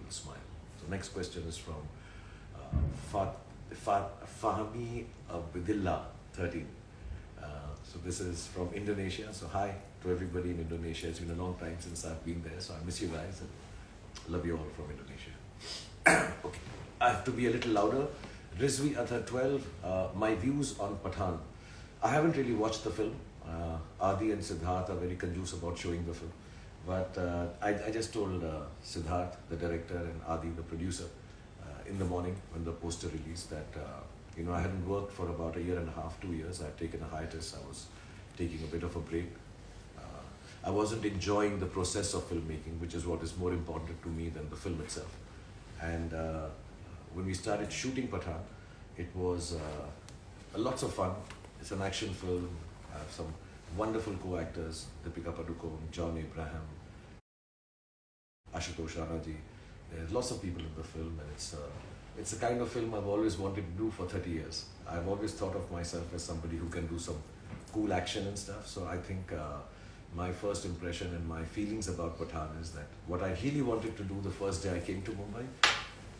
will smile. So next question is from Fahmi Abdillah 13. So this is from Indonesia. So hi to everybody in Indonesia. It's been a long time since I've been there, so I miss you guys and love you all from Indonesia. Okay, I have to be a little louder. Rizvi Athar 12, my views on Pathan. I haven't really watched the film. Adi and Siddharth are very conducive about showing the film. But I just told Siddharth, the director, and Adi, the producer, in the morning when the poster released that, I hadn't worked for about a year and a half, 2 years. I had taken a hiatus. I was taking a bit of a break. I wasn't enjoying the process of filmmaking, which is what is more important to me than the film itself. And when we started shooting Pathan, it was lots of fun. It's an action film. I have some wonderful co-actors, Deepika Padukone, John Abraham, Ashutosh Ranaji. There's lots of people in the film, and it's the kind of film I've always wanted to do for 30 years. I've always thought of myself as somebody who can do some cool action and stuff. So I think my first impression and my feelings about Pathan is that what I really wanted to do the first day I came to Mumbai,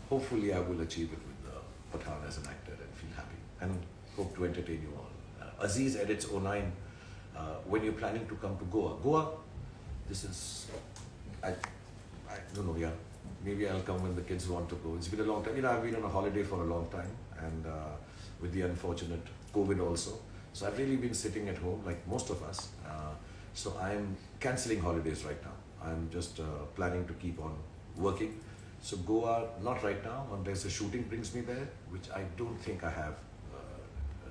hopefully I will achieve it with Pathan as an actor and feel happy and hope to entertain you all. Aziz edits 09. When you're planning to come to Goa, this is, I don't know, yeah. Maybe I'll come when the kids want to go. It's been a long time. I've been on a holiday for a long time, and with the unfortunate COVID also. So I've really been sitting at home like most of us. So I'm cancelling holidays right now. I'm just planning to keep on working. So Goa, not right now, unless the shooting brings me there, which I don't think I have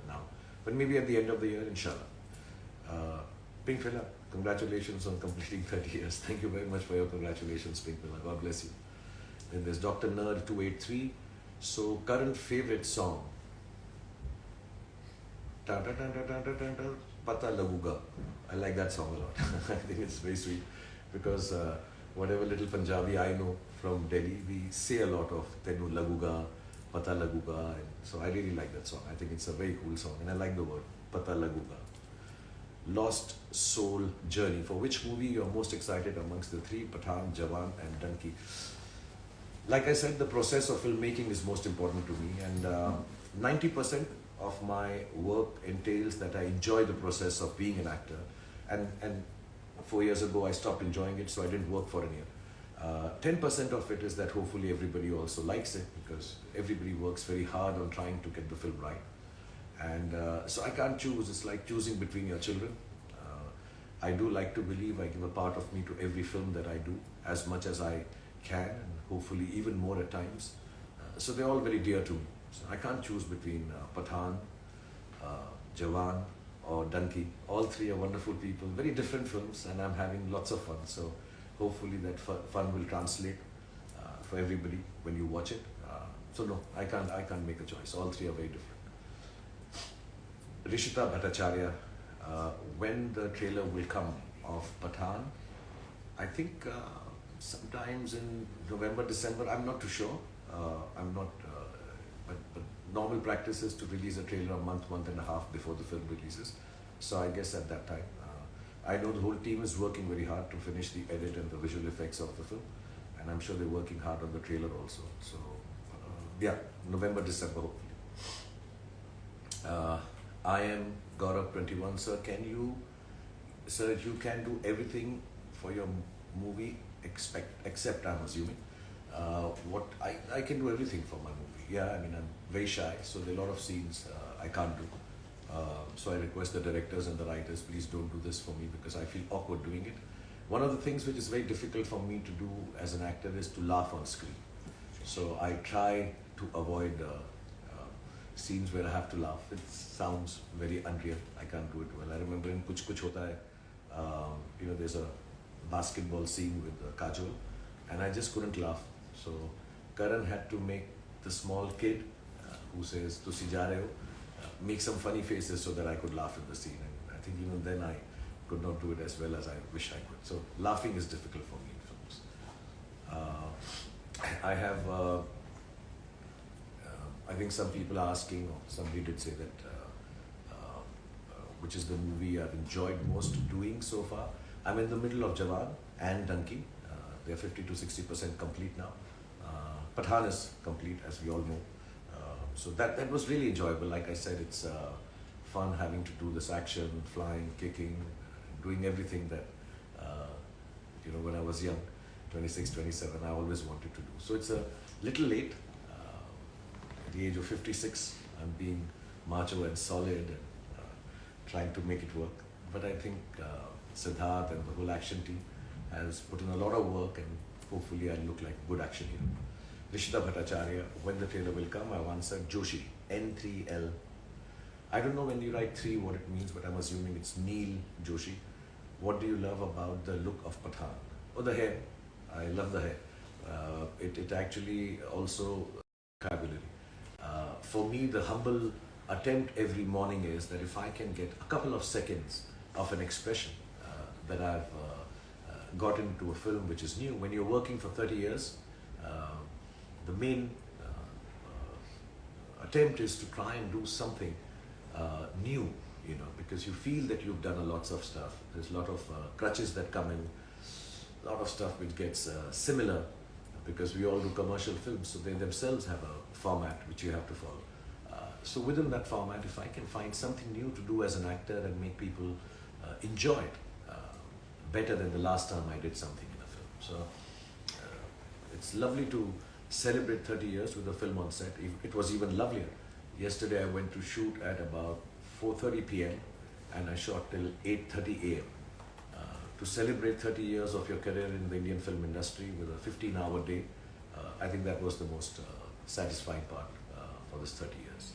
now. But maybe at the end of the year, inshallah. Pink Villa, congratulations on completing 30 years. Thank you very much for your congratulations, Pink Villa. God bless you. Then there's Dr. Nerd 283. So current favorite song. Pata Laguga. I like that song a lot. I think it's very sweet because whatever little Punjabi I know from Delhi, we say a lot of Tenu Laguga, Pata Laguga. And so I really like that song. I think it's a very cool song, and I like the word Pata Laguga. Lost Soul Journey. For which movie you're most excited amongst the three, Pathan, Jawan and Dunki? Like I said, the process of filmmaking is most important to me, and 90% of my work entails that I enjoy the process of being an actor. And 4 years ago I stopped enjoying it, so I didn't work for a year. 10% of it is that hopefully everybody also likes it, because everybody works very hard on trying to get the film right. And so I can't choose. It's like choosing between your children. I do like to believe I give a part of me to every film that I do, as much as I can, and hopefully even more at times. So they're all very dear to me. So I can't choose between Pathan, Jawan or Dunki. All three are wonderful people, very different films, and I'm having lots of fun. So hopefully that fun will translate for everybody when you watch it. So no, I can't make a choice. All three are very different. Rishita Bhattacharya, when the trailer will come of Pathan? I think sometimes in November, December. I'm not too sure. But normal practice is to release a trailer a month and a half before the film releases. So I guess at that time. I know the whole team is working very hard to finish the edit and the visual effects of the film. And I'm sure they're working hard on the trailer also. So yeah, November, December hopefully. I am Gaurav 21. Sir, you can do everything for your movie except I'm assuming. I can do everything for my movie. Yeah, I mean, I'm very shy, so there are a lot of scenes I can't do. So I request the directors and the writers, please don't do this for me, because I feel awkward doing it. One of the things which is very difficult for me to do as an actor is to laugh on screen. So I try to avoid scenes where I have to laugh. It sounds very unreal. I can't do it well. I remember in Kuch Kuch Hota Hai, there's a basketball scene with Kajol, and I just couldn't laugh. So Karan had to make the small kid who says, "Tusi ja rahe ho," make some funny faces so that I could laugh in the scene. And I think even then I could not do it as well as I wish I could. So laughing is difficult for me in films. I have, I think some people are asking, or somebody did say that, which is the movie I've enjoyed most doing so far. I'm in the middle of Jawan and Dunki. They're 50 to 60% complete now. Pathan is complete, as we all know. So that was really enjoyable. Like I said, it's fun having to do this action, flying, kicking, doing everything that, when I was young, 26, 27, I always wanted to do. So it's a little late. At the age of 56, I'm being macho and solid and trying to make it work. But I think Siddharth and the whole action team has put in a lot of work, and hopefully I'll look like a good action hero. Rishita Bhattacharya, when the trailer will come, I've answered Joshi, N3L. I don't know when you write 3 what it means, but I'm assuming it's Neil Joshi. What do you love about the look of Pathan? Oh, the hair. I love the hair. It actually also vocabulary. For me, the humble attempt every morning is that if I can get a couple of seconds of an expression that I've got into a film which is new. When you're working for 30 years, the main attempt is to try and do something new, because you feel that you've done a lots of stuff. There's a lot of crutches that come in, a lot of stuff which gets similar, because we all do commercial films, so they themselves have a format which you have to follow. So within that format, if I can find something new to do as an actor and make people enjoy it better than the last time I did something in a film. So it's lovely to celebrate 30 years with a film on set. It was even lovelier. Yesterday I went to shoot at about 4:30 p.m. and I shot till 8:30 a.m. To celebrate 30 years of your career in the Indian film industry with a 15-hour day, I think that was the most satisfying part for this 30 years.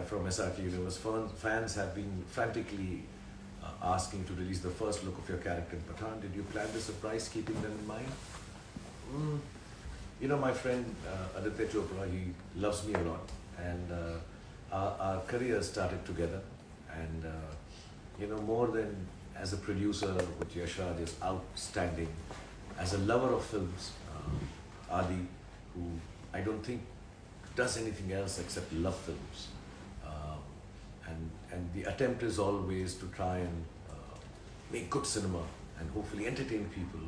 From SRK Universe, fans have been frantically asking to release the first look of your character in Pathan. Did you plan the surprise keeping them in mind? My friend Aditya Chopra, he loves me a lot, and our careers started together, and more than as a producer with Yashraj is outstanding. As a lover of films, Adi, who I don't think does anything else except love films, and the attempt is always to try and make good cinema and hopefully entertain people.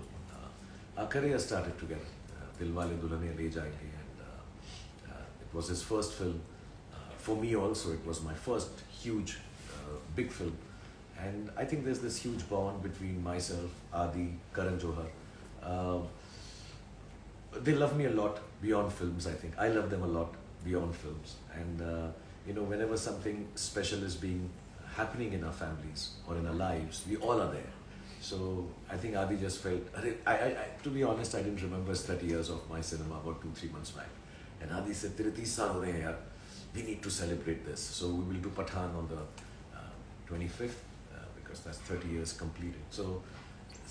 Our career started together. Dilwale Dulhaniya Le Jayenge, and it was his first film. For me also, it was my first huge, big film. And I think there's this huge bond between myself, Adi, Karan Johar. They love me a lot beyond films, I think. I love them a lot beyond films. And, whenever something special is happening in our families or in our lives, we all are there. So I think Adi just felt, to be honest, I didn't remember 30 years of my cinema about 2-3 months back. And Adi said, "Tere 30 saal ho rahe hain yaar. We need to celebrate this." So we will do Pathan on the 25th, because that's 30 years completed. So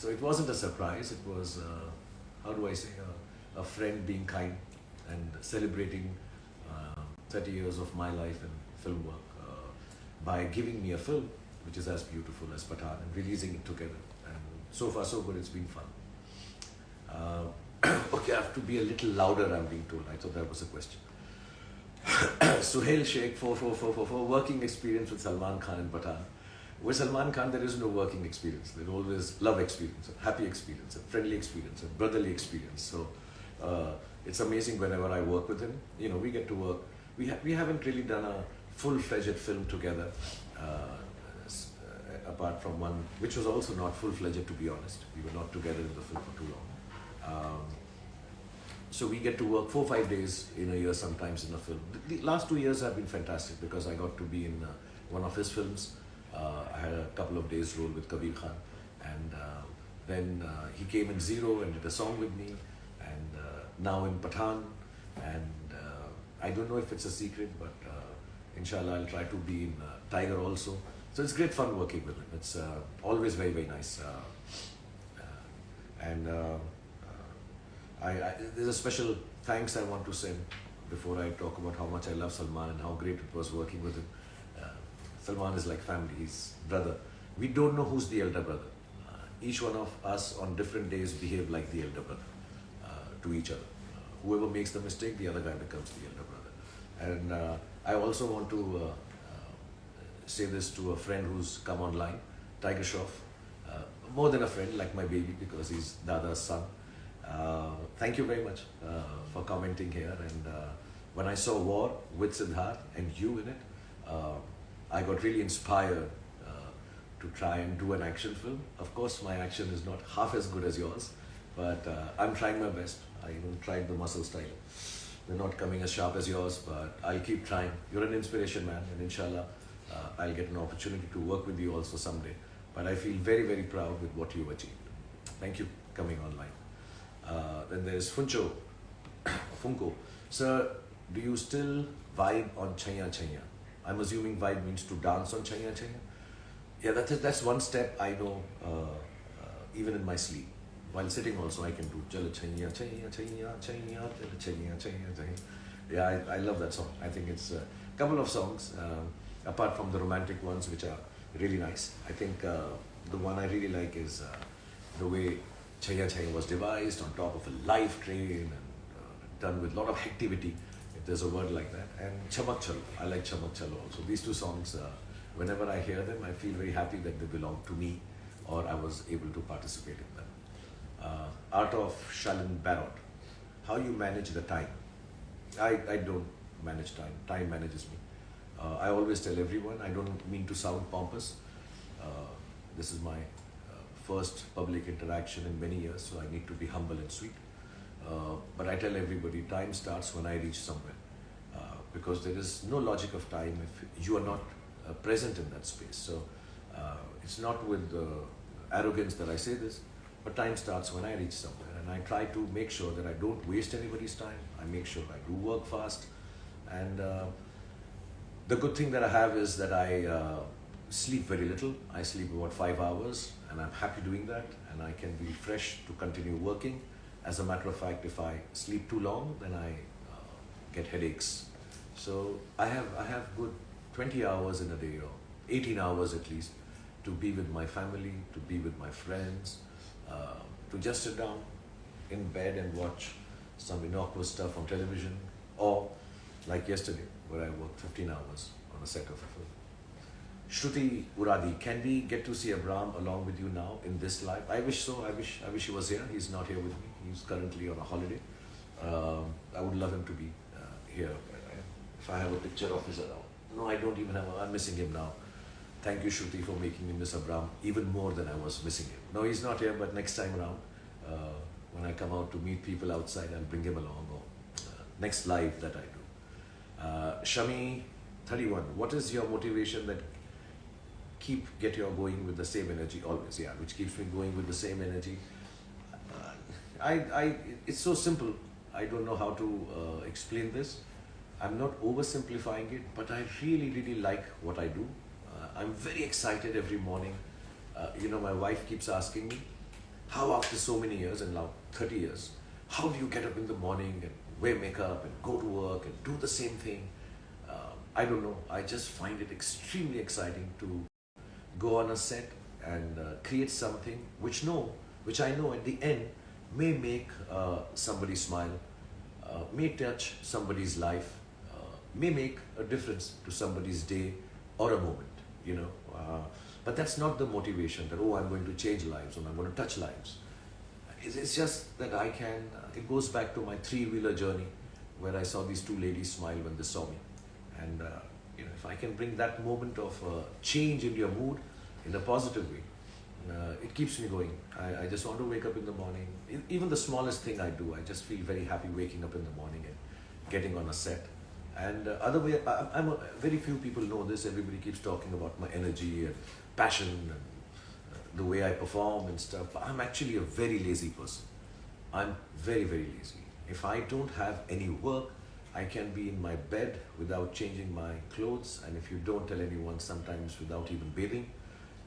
it wasn't a surprise. It was, how do I say, a friend being kind and celebrating 30 years of my life in film work by giving me a film which is as beautiful as Pathan and releasing it together. And so far so good, it's been fun. Okay, I have to be a little louder, I'm being told. I thought that was a question. Suhail Sheikh 4444, working experience with Salman Khan and Pathan. With Salman Khan, there is no working experience. There's always love experience, a happy experience, a friendly experience, a brotherly experience. So it's amazing whenever I work with him. We get to work. We haven't really done a full-fledged film together, apart from one, which was also not full-fledged, to be honest. We were not together in the film for too long. So we get to work 4-5 days in a year sometimes in a film. The last 2 years have been fantastic because I got to be in one of his films. I had a couple of days role with Kabir Khan, and then he came in Zero and did a song with me, and now in Pathan, and I don't know if it's a secret, but inshallah I'll try to be in Tiger also. So it's great fun working with him. It's always very, very nice. There's a special thanks I want to send before I talk about how much I love Salman and how great it was working with him. Salman is like family, he's brother. We don't know who's the elder brother. Each one of us on different days behave like the elder brother to each other. Whoever makes the mistake, the other guy becomes the elder brother. And I also want to say this to a friend who's come online, Tiger Shroff. More than a friend, like my baby, because he's Dada's son. Thank you very much for commenting here. And when I saw War with Siddharth and you in it, I got really inspired to try and do an action film. Of course, my action is not half as good as yours, but I'm trying my best. I even tried the muscle style. They're not coming as sharp as yours, but I'll keep trying. You're an inspiration, man, and inshallah, I'll get an opportunity to work with you also someday. But I feel very, very proud with what you've achieved. Thank you coming online. Then there's Funko. Sir, do you still vibe on Chaya Chaya? I'm assuming vibe means to dance on Chaya Chaya. Yeah, that's one step I know even in my sleep. While sitting also I can do Jala Chaya Chaya Chaya Chaya Jala Chaya Chaya Chaya. Yeah, I love that song. I think it's a couple of songs, apart from the romantic ones which are really nice. I think the one I really like is the way Chaya Chaya was devised on top of a live train and done with a lot of activity, if there's a word like that. And Chamak Chalo, I like Chamak Chalo also. These two songs, whenever I hear them, I feel very happy that they belong to me or I was able to participate in them. Art of Shalin Barrot, how you manage the time? I don't manage time, time manages me. I always tell everyone, I don't mean to sound pompous. This is my first public interaction in many years, so I need to be humble and sweet. But I tell everybody, time starts when I reach somewhere. Because there is no logic of time if you are not present in that space. So it's not with arrogance that I say this, but time starts when I reach somewhere. And I try to make sure that I don't waste anybody's time. I make sure I do work fast. And the good thing that I have is that I sleep very little. I sleep about 5 hours and I'm happy doing that, and I can be fresh to continue working. As a matter of fact, if I sleep too long, then I get headaches. So I have good 20 hours in a day, or 18 hours at least, to be with my family, to be with my friends, to just sit down in bed and watch some innocuous stuff on television, or like yesterday, where I worked 15 hours on a set of a film. Shruti Uradi, can we get to see Abram along with you now in this live? I wish so. I wish he was here. He's not here with me. He's currently on a holiday. I would love him to be here. If I have a picture of his around. No, I don't even have. I'm missing him now. Thank you, Shruti, for making me miss Abram even more than I was missing him. No, he's not here, but next time around, when I come out to meet people outside, I'll bring him along. Or next live that I do. Shami 31, what is your motivation that get you going with the same energy always? Yeah, which keeps me going with the same energy. It's so simple. I don't know how to explain this. I'm not oversimplifying it, but I really, really like what I do. I'm very excited every morning. My wife keeps asking me, how after so many years, and now 30 years, how do you get up in the morning and wear makeup and go to work and do the same thing? I don't know. I just find it extremely exciting to go on a set and create something which I know at the end may make somebody smile, may touch somebody's life, may make a difference to somebody's day or a moment, But that's not the motivation that, I'm going to change lives or I'm going to touch lives. It's just that I can, it goes back to my three-wheeler journey where I saw these two ladies smile when they saw me. And if I can bring that moment of change in your mood in a positive way, it keeps me going. I just want to wake up in the morning. Even the smallest thing I do, I just feel very happy waking up in the morning and getting on a set. And very few people know this. Everybody keeps talking about my energy and passion and the way I perform and stuff. But I'm actually a very lazy person. I'm very, very lazy. If I don't have any work, I can be in my bed without changing my clothes, and if you don't tell anyone, sometimes without even bathing,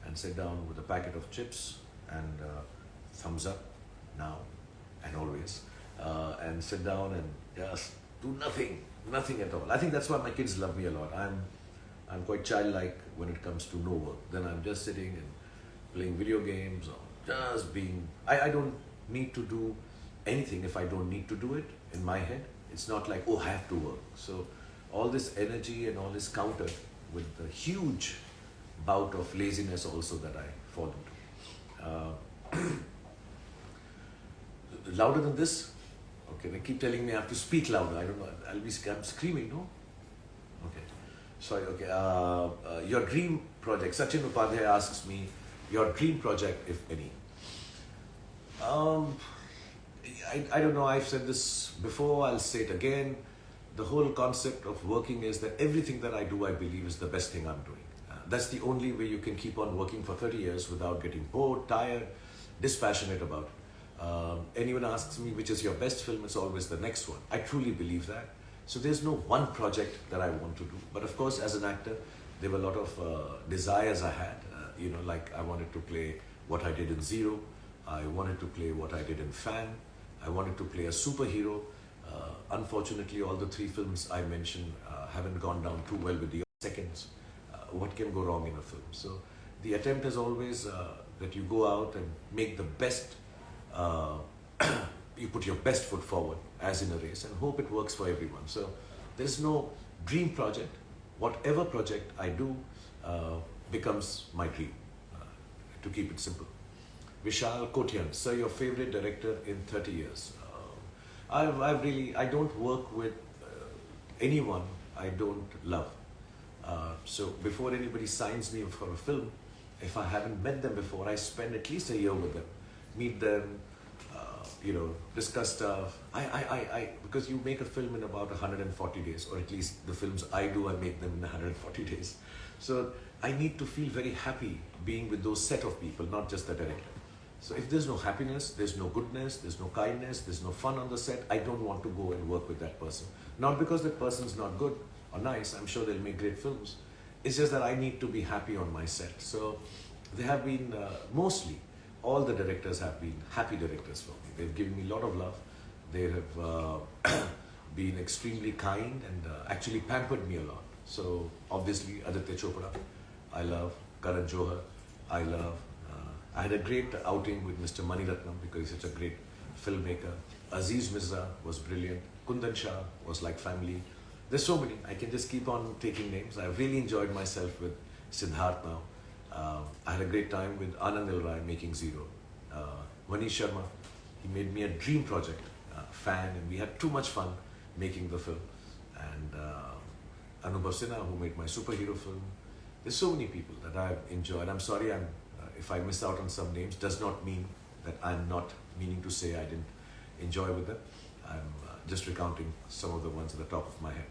and sit down with a packet of chips and thumbs up now and always, and sit down and just do nothing at all. I think that's why my kids love me a lot. I'm quite childlike when it comes to no work. Then I'm just sitting and playing video games or just being. I don't need to do anything if I don't need to do it in my head. It's not like, I have to work. So all this energy and all is countered with the huge bout of laziness also that I fall into. louder than this? Okay, they keep telling me I have to speak louder. I don't know. I'm screaming, no? Okay. Sorry, okay. Your dream project. Sachin Upadhyay asks me, your dream project, if any. I don't know. I've said this before. I'll say it again. The whole concept of working is that everything that I do, I believe, is the best thing I'm doing. That's the only way you can keep on working for 30 years without getting bored, tired, dispassionate about it. Anyone asks me which is your best film, it's always the next one. I truly believe that. So there's no one project that I want to do. But of course, as an actor, there were a lot of desires I had. Like I wanted to play what I did in Zero. I wanted to play what I did in Fan. I wanted to play a superhero. Unfortunately, all the 3 films I mentioned haven't gone down too well with the seconds. What can go wrong in a film? So the attempt is always that you go out and make the best, you put your best foot forward as in a race and hope it works for everyone. So there's no dream project. Whatever project I do becomes my dream, to keep it simple. Vishal Kotian, sir, your favorite director in 30 years? I don't work with anyone I don't love. So before anybody signs me for a film, if I haven't met them before, I spend at least a year with them, meet them, discuss stuff. Because you make a film in about 140 days, or at least the films I do, I make them in 140 days. So I need to feel very happy being with those set of people, not just the director. So if there's no happiness, there's no goodness, there's no kindness, there's no fun on the set, I don't want to go and work with that person. Not because that person's not good or nice, I'm sure they'll make great films. It's just that I need to be happy on my set. So they have been, mostly, all the directors have been happy directors for me. They've given me a lot of love. They have been extremely kind and actually pampered me a lot. So obviously Aditya Chopra, I love. Karan Johar, I love. I had a great outing with Mr. Mani Ratnam because he's such a great filmmaker. Aziz Mirza was brilliant. Kundan Shah was like family. There's so many. I can just keep on taking names. I've really enjoyed myself with Siddharth now. I had a great time with Anand Rai making Zero. Manish Sharma, he made me a dream project, Fan, and we had too much fun making the film. And Anubhav Sinha, who made my superhero film. There's so many people that I've enjoyed. I'm sorry if I miss out on some names, does not mean that I'm not meaning to say I didn't enjoy with them. I'm just recounting some of the ones at the top of my head.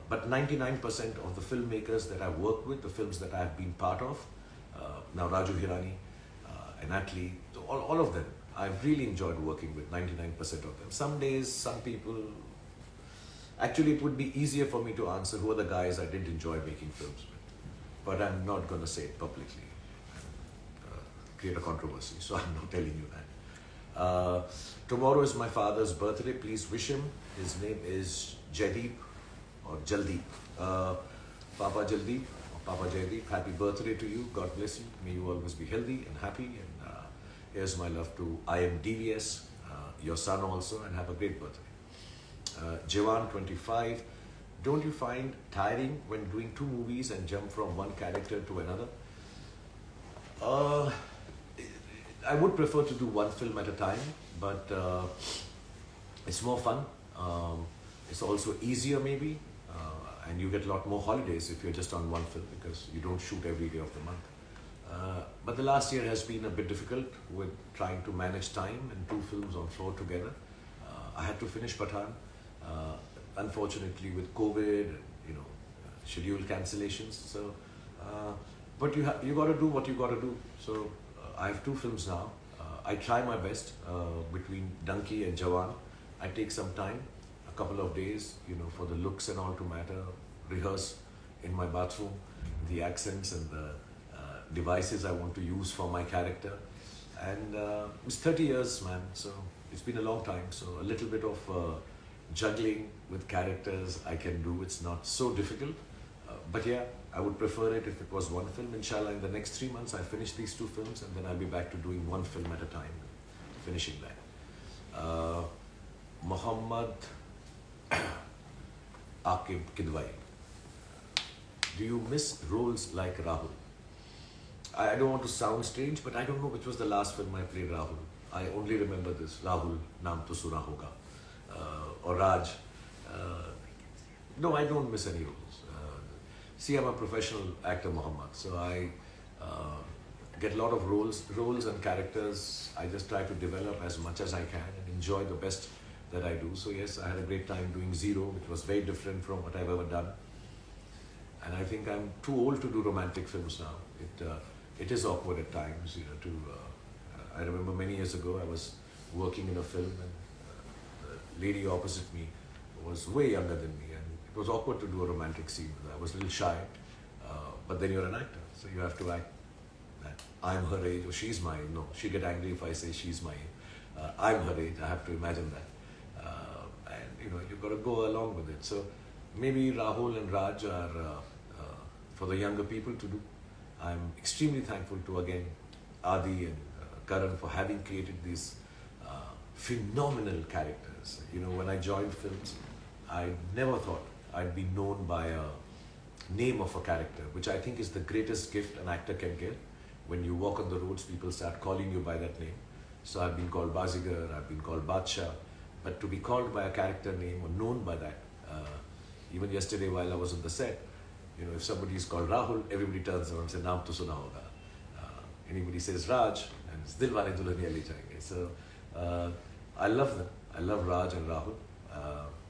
But 99% of the filmmakers that I've worked with, the films that I've been part of, now Raju Hirani and Atlee, all of them, I've really enjoyed working with 99% of them. Some days, some people, actually it would be easier for me to answer who are the guys I didn't enjoy making films with. But I'm not going to say it publicly. Create a controversy, so I'm not telling you that. Tomorrow is my father's birthday. Please wish him. His name is Jaideep or Jaldeep. Papa Jaldeep or Papa Jaideep, happy birthday to you. God bless you. May you always be healthy and happy. And here's my love to I am DVS, your son also, and have a great birthday. Jewan 25. Don't you find tiring when doing 2 movies and jump from one character to another? I would prefer to do 1 film at a time, but it's more fun. It's also easier maybe, and you get a lot more holidays if you're just on 1 film because you don't shoot every day of the month. But the last year has been a bit difficult with trying to manage time and 2 films on floor together. I had to finish Pathan. Unfortunately, with COVID, schedule cancellations. So, but you got to do what you got to do. So. I have 2 films now. I try my best between Donkey and Jawan. I take some time, a couple of days, for the looks and all to matter, rehearse in my bathroom, the accents and the devices I want to use for my character. And it's 30 years, man, so it's been a long time. So a little bit of juggling with characters I can do. It's not so difficult. But yeah, I would prefer it if it was 1 film. Inshallah, in the next 3 months, I finish these 2 films and then I'll be back to doing 1 film at a time, finishing that. Muhammad Aqib Kidwai. Do you miss roles like Rahul? I don't want to sound strange, but I don't know which was the last film I played Rahul. I only remember this, Rahul, naam to suna hoga, or Raj. Uh, no, I don't miss any roles. See, I'm a professional actor, Muhammad, so I get a lot of roles and characters. I just try to develop as much as I can and enjoy the best that I do. So yes, I had a great time doing Zero, which was very different from what I've ever done. And I think I'm too old to do romantic films now. It is awkward at times, I remember many years ago, I was working in a film and the lady opposite me was way younger than me, and it was awkward to do a romantic scene. I was a little shy, but then you're an actor, so you have to act that I'm her age or she's my age. No, she'll get angry if I say she's my age. I'm her age, I have to imagine that. And you've got to go along with it. So maybe Rahul and Raj are for the younger people to do. I'm extremely thankful to again Adi and Karan for having created these phenomenal characters. When I joined films, I never thought I'd be known by a name of a character, which I think is the greatest gift an actor can get. When you walk on the roads, people start calling you by that name. So I've been called Bazigar, I've been called Badshah, but to be called by a character name or known by that, even yesterday while I was on the set, if somebody is called Rahul, everybody turns around and says, Naam to suna hoga. Anybody says Raj, and it's Dilwale Dulhaniya Le Jayenge. So I love them. I love Raj and Rahul.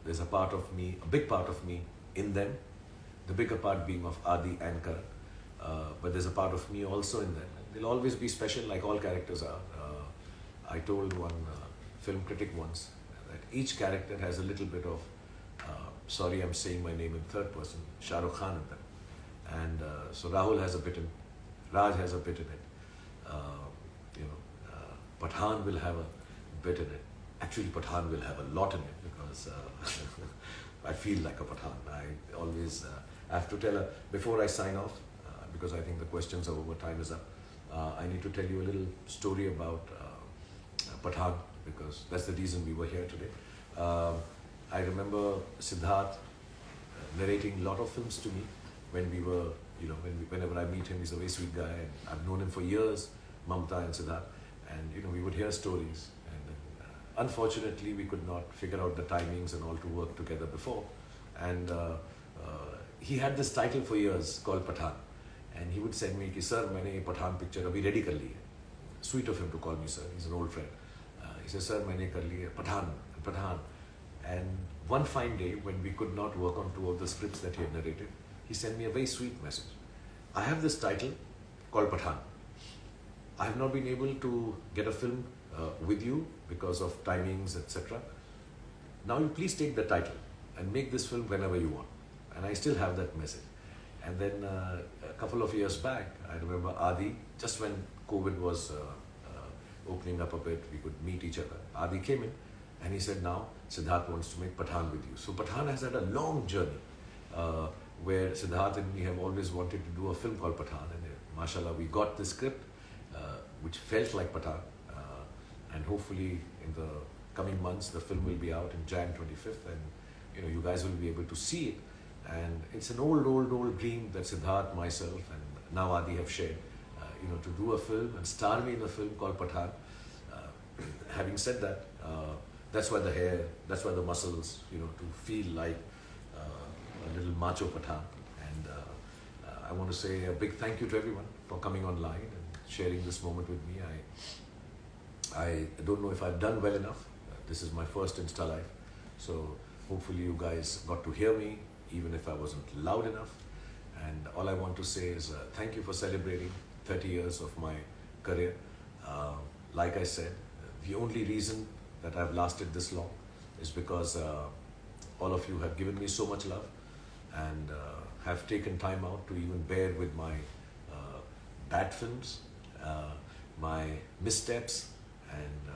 There's a part of me, a big part of me in them. The bigger part being of Adi and Karan. But there's a part of me also in them. They'll always be special, like all characters are. I told one film critic once that each character has a little bit of, sorry I'm saying my name in third person, Shah Rukh Khan in them. And so Rahul has a bit in it, Raj has a bit in it. Pathan will have a bit in it. Actually, Pathan will have a lot in it because I feel like a Pathan. I always have to tell her, before I sign off, because I think the questions are over, time is up, I need to tell you a little story about Pathan, because that's the reason we were here today. I remember Siddharth narrating a lot of films to me when we were, whenever I meet him, he's a very sweet guy, and I've known him for years, Mamta and Siddharth, and we would hear stories. And unfortunately, we could not figure out the timings and all to work together before. And he had this title for years called Pathan, and he would send me, "Sir, मैंने ये Pathan picture अभी ready कर ली है." Sweet of him to call me sir. He's an old friend. He says, "Sir, मैंने कर ली है Pathan." And one fine day, when we could not work on two of the scripts that he had narrated, he sent me a very sweet message. "I have this title called Pathan. I have not been able to get a film with you because of timings, etc. Now you please take the title and make this film whenever you want." And I still have that message. And then a couple of years back, I remember Adi, just when COVID was opening up a bit, we could meet each other. Adi came in and he said, "Now Siddharth wants to make Pathan with you." So Pathan has had a long journey where Siddharth and me have always wanted to do a film called Pathan. And mashallah, we got the script which felt like Pathan. And hopefully in the coming months, the film will be out in Jan 25th, and you guys will be able to see it. And it's an old dream that Siddharth, myself, and now Adi have shared, to do a film and star me in a film called Pathan. Having said that, that's why the hair, that's why the muscles, to feel like a little macho Pathan. And I want to say a big thank you to everyone for coming online and sharing this moment with me. I don't know if I've done well enough. This is my first Insta live, so hopefully you guys got to hear me, even if I wasn't loud enough. And all I want to say is thank you for celebrating 30 years of my career. Like I said, the only reason that I've lasted this long is because all of you have given me so much love and have taken time out to even bear with my bad films, my missteps, and